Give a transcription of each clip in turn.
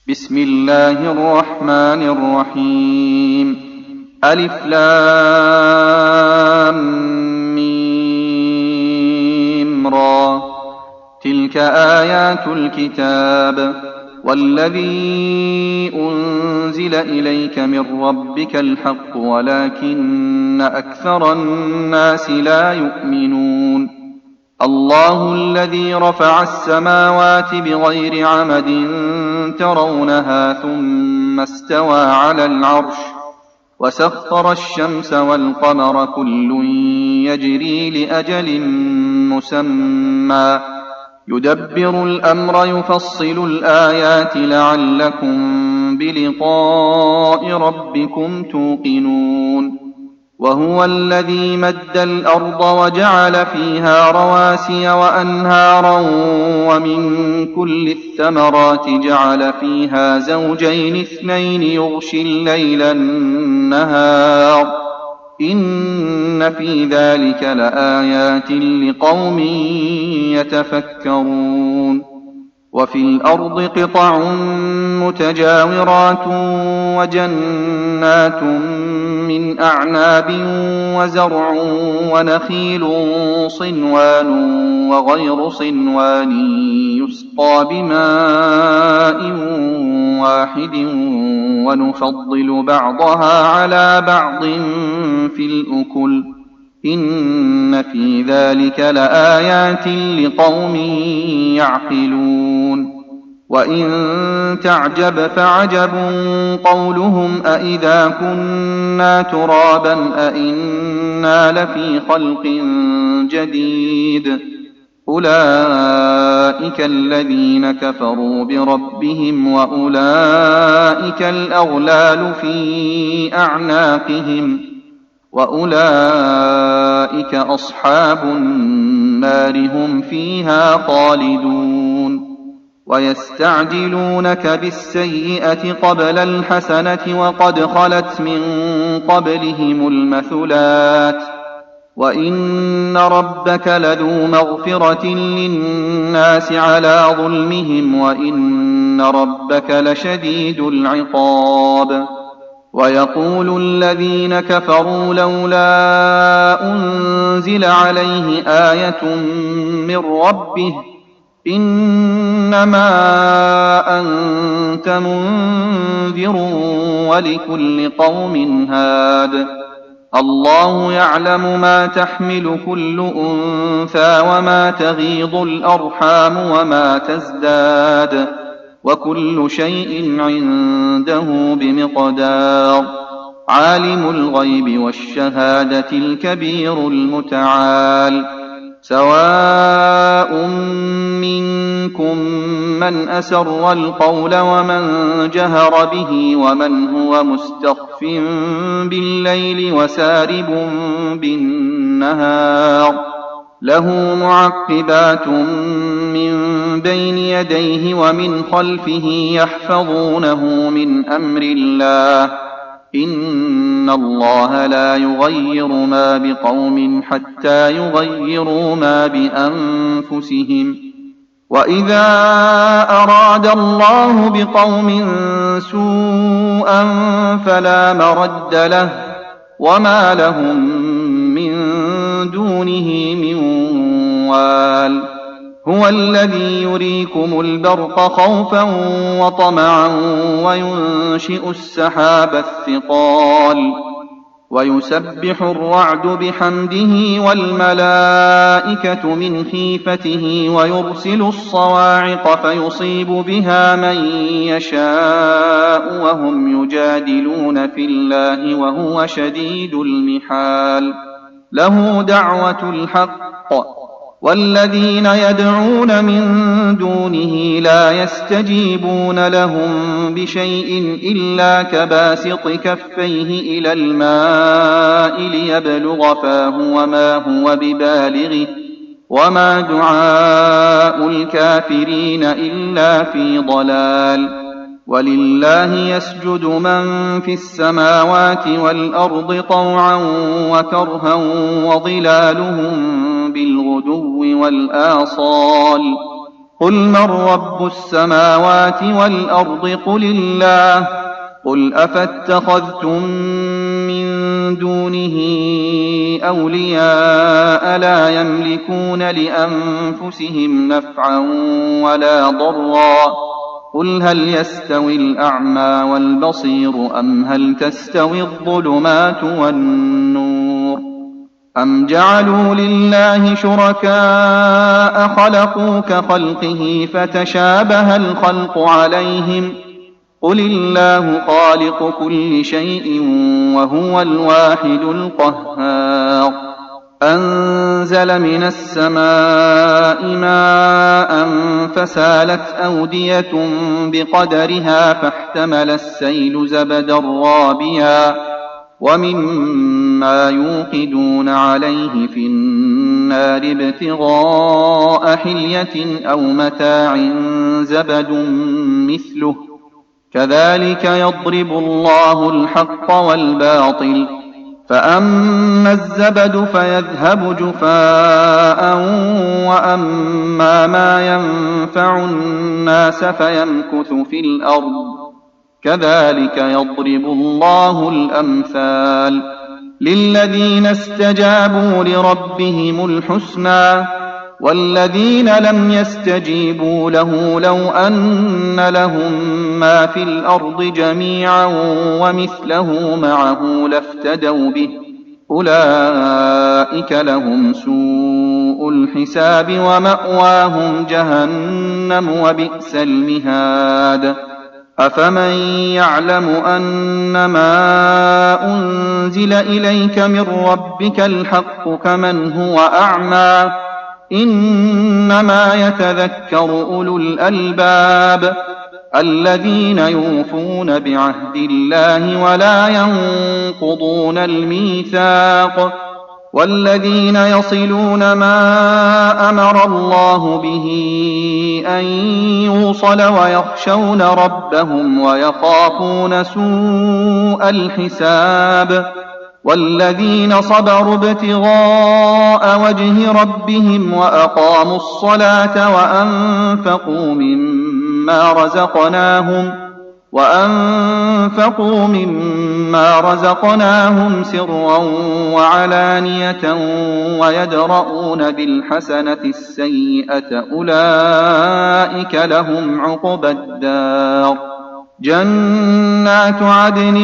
بسم الله الرحمن الرحيم. ألف لام ميم را. تلك آيات الكتاب والذي أنزل إليك من ربك الحق ولكن أكثر الناس لا يؤمنون. الله الذي رفع السماوات بغير عمد ترونها ثم استوى على العرش وسخر الشمس والقمر كل يجري لأجل مسمى يدبر الأمر يفصل الآيات لعلكم بلقاء ربكم توقنون. وهو الذي مد الأرض وجعل فيها رواسي وأنهارا ومن كل الثمرات جعل فيها زوجين اثنين يغشي الليل النهار إن في ذلك لآيات لقوم يتفكرون. وفي الأرض قطع متجاورات وجنات من أعناب وزرع ونخيل صنوان وغير صنوان يسقى بماء واحد ونفضل بعضها على بعض في الأكل إن في ذلك لآيات لقوم يعقلون. وإن تعجب فعجب قولهم أإذا كنا ترابا أإنا لفي خلق جديد أولئك الذين كفروا بربهم وأولئك الأغلال في أعناقهم وأولئك أصحاب النار هم فيها خالدون. ويستعجلونك بالسيئة قبل الحسنة وقد خلت من قبلهم المثلات وإن ربك لذو مغفرة للناس على ظلمهم وإن ربك لشديد العقاب. ويقول الذين كفروا لولا أنزل عليه آية من ربه إنما أنت منذر ولكل قوم هاد الله يعلم ما تحمل كل أنثى وما تغيض الأرحام وما تزداد وكل شيء عنده بمقدار. عالم الغيب والشهادة الكبير المتعال. سواء منكم من أسر القول ومن جهر به ومن هو مستخف بالليل وسارب بالنهار له معقبات من بين يديه ومن خلفه يحفظونه من أمر الله إن الله لا يغير ما بقوم حتى يغيروا ما بأنفسهم وإذا أراد الله بقوم سوءا فلا مرد له وما لهم من دونه من وال. هو الذي يريكم البرق خوفا وطمعا وينشئ السحاب الثقال ويسبح الرعد بحمده والملائكة من خيفته ويرسل الصواعق فيصيب بها من يشاء وهم يجادلون في الله وهو شديد المحال. له دعوة الحق والذين يدعون من دونه لا يستجيبون لهم بشيء إلا كباسط كفيه إلى الماء ليبلغ فاه وما هو ببالغه وما دعاء الكافرين إلا في ضلال. ولله يسجد من في السماوات والأرض طوعا وكرها وظلالهم بالغدو والآصال قل من رب السماوات والأرض قل الله قل أفاتخذتم من دونه أولياء لا يملكون لأنفسهم نفعا ولا ضرا قل هل يستوي الأعمى والبصير أم هل تستوي الظلمات والنور أم جعلوا لله شركاء خلقوا كخلقه فتشابه الخلق عليهم قل الله خالق كل شيء وهو الواحد القهار أنزل من السماء ماء فسالت أودية بقدرها فاحتمل السيل زبدا رابيا ومما يوقدون عليه في النار ابتغاء حلية أو متاع زبد مثله كذلك يضرب الله الحق والباطل فأما الزبد فيذهب جفاء وأما ما ينفع الناس فيمكث في الأرض كذلك يضرب الله الأمثال للذين استجابوا لربهم الحسنى والذين لم يستجيبوا له لو أن لهم ما في الأرض جميعا ومثله معه لافتدوا به أولئك لهم سوء الحساب ومأواهم جهنم وبئس المهاد أفمن يعلم أنما أنزل إليك من ربك الحق كمن هو أعمى إنما يتذكر أولو الألباب الذين يوفون بعهد الله ولا ينقضون الميثاق والذين يصلون ما أمر الله به أن يوصل ويخشون ربهم ويخافون سوء الحساب والذين صبروا ابتغاء وجه ربهم وأقاموا الصلاة وأنفقوا مما رزقناهم سرا وعلانية ويدرؤون بالحسنة السيئة أولئك لهم عقبى الدار جنات عدن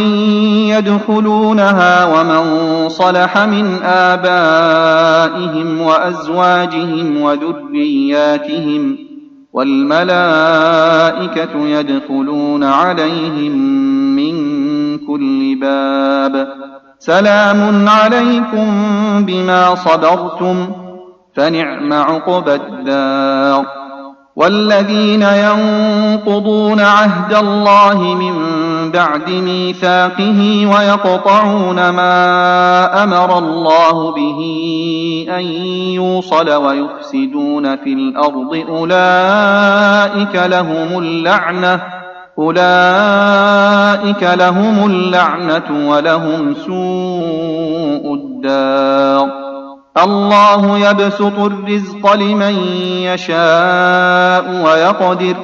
يدخلونها ومن صلح من آبائهم وأزواجهم وذرياتهم والملائكة يدخلون عليهم من كل باب سلام عليكم بما صبرتم فنعم عقبى الدار والذين ينقضون عهد الله من بعد ميثاقه ويقطعون ما أمر الله به أن يوصل ويفسدون في الأرض أولئك لهم اللعنة ولهم سوء الدار الله يبسط الرزق لمن يشاء ويقدر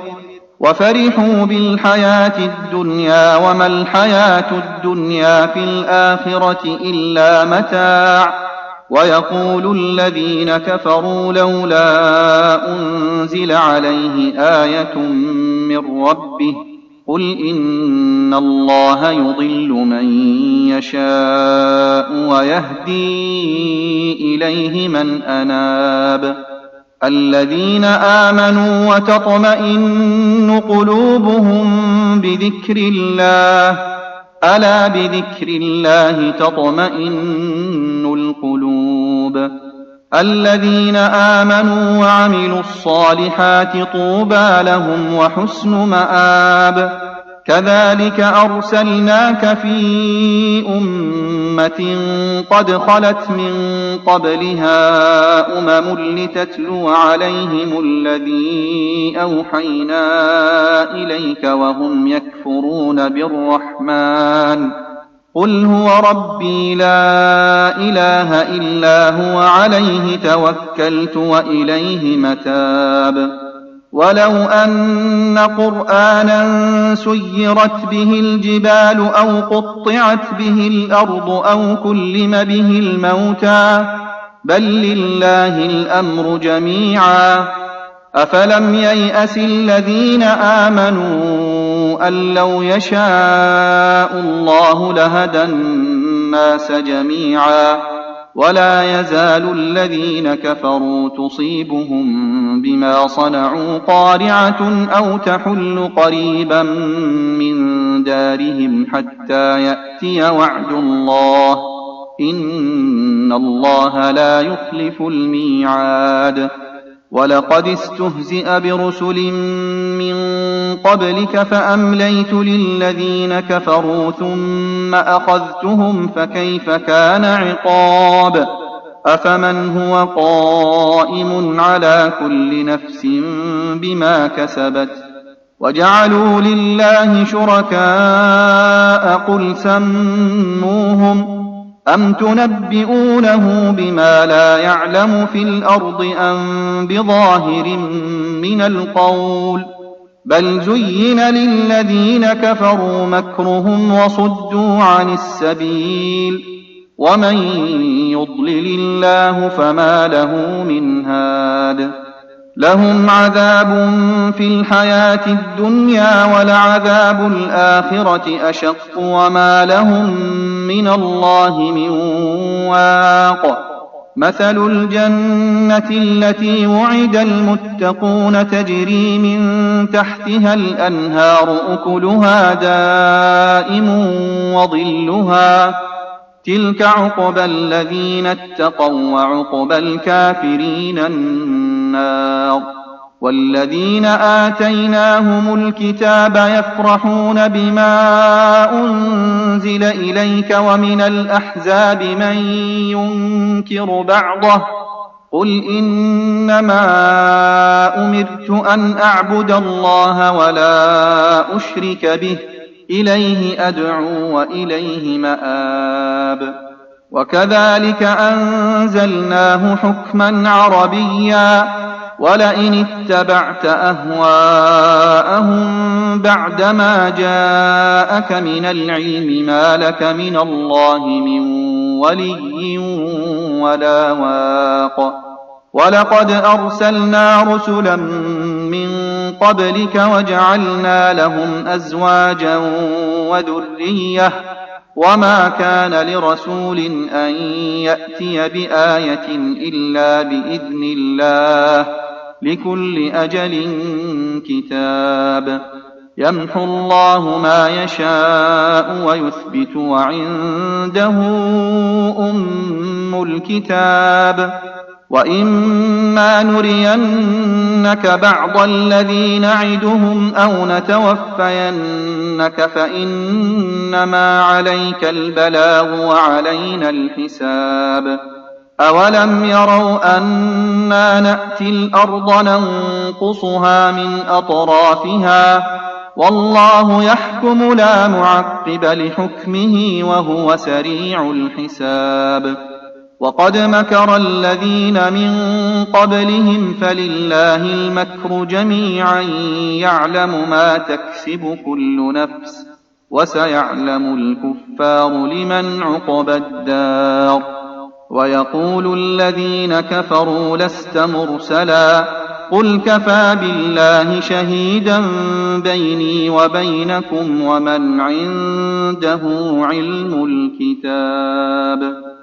وفرحوا بالحياة الدنيا وما الحياة الدنيا في الآخرة إلا متاع ويقول الذين كفروا لولا أنزل عليه آية من ربه قل إن الله يضل من يشاء ويهدي إليه من أناب الذين آمنوا وتطمئن قلوبهم بذكر الله ألا بذكر الله تطمئن القلوب الذين آمنوا وعملوا الصالحات طوبى لهم وحسن مآب كذلك أرسلناك في أمة قد خلت من قبلها لتتلو عليهم الذي أوحينا إليك وهم يكفرون بالرحمن قل هو ربي لا إله إلا هو عليه توكلت وإليه متاب ولو أن قرآنا سيرت به الجبال أو قطعت به الأرض أو كلم به الموتى بل لله الأمر جميعا أفلم ييأس الذين آمنوا أن لو يشاء الله لهدى الناس جميعا ولا يزال الذين كفروا تصيبهم بما صنعوا قارعة أو تحل قريبا من دارهم حتى يأتي وعد الله إن الله لا يخلف الميعاد ولقد استهزئ برسل من قبلك فأمليت للذين كفروا ثم أخذتهم فكيف كان عقاب أفمن هو قائم على كل نفس بما كسبت وجعلوا لله شركاء قل سموهم أم تنبئونه بما لا يعلم في الأرض أم بظاهر من القول بل زين للذين كفروا مكرهم وصدوا عن السبيل ومن يضلل الله فما له من هاد لهم عذاب في الحياة الدنيا ولعذاب الآخرة أشق وما لهم من الله من واق مثل الجنة التي وعد المتقون تجري من تحتها الأنهار أكلها دائم وظلها تلك عقبى الذين اتقوا وعقبى الكافرين النار والذين آتيناهم الكتاب يفرحون بما أنزل إليك ومن الأحزاب من ينكر بعضه قل إنما أمرت أن أعبد الله ولا أشرك به إليه أدعو وإليه مآب وكذلك أنزلناه حكما عربيا ولئن اتبعت أهواءهم بعدما جاءك من العلم ما لك من الله من ولي ولا واق ولقد أرسلنا رسلا من قبلك وجعلنا لهم أزواجا وذرية وما كان لرسول أن يأتي بآية إلا بإذن الله لكل أجل كتاب يمحو الله ما يشاء ويثبت وعنده أم الكتاب وإما نرينك بعض الذي نعدهم أو نتوفينك فإنما عليك البلاغ وعلينا الحساب أولم يروا أنا نأتي الأرض ننقصها من أطرافها والله يحكم لا معقب لحكمه وهو سريع الحساب وقد مكر الذين من قبلهم فلله المكر جميعا يعلم ما تكسب كل نفس وسيعلم الكفار لمن عقبى الدار ويقول الذين كفروا لست مرسلا قل كفى بالله شهيدا بيني وبينكم ومن عنده علم الكتاب